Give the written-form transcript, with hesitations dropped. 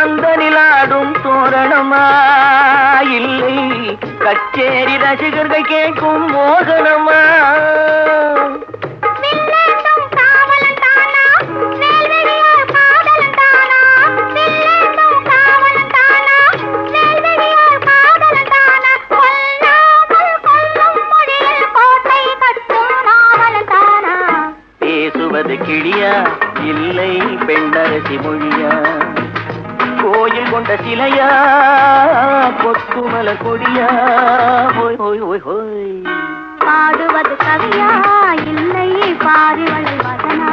பந்தலில் ஆடும் தோரணமா, இல்லை கச்சேரி ரசிகர்கள் கேட்கும் மோகனமா? பேசுவது கிளியா இல்லை பெண்ணரசி மொழியா? கோயில் கொண்ட சிலையா கொத்துமல கொடியா? ஹோய் ஹோய் ஹோய் ஹோய். பாடுவது கவியா இல்லை பாரிவளை வதனா?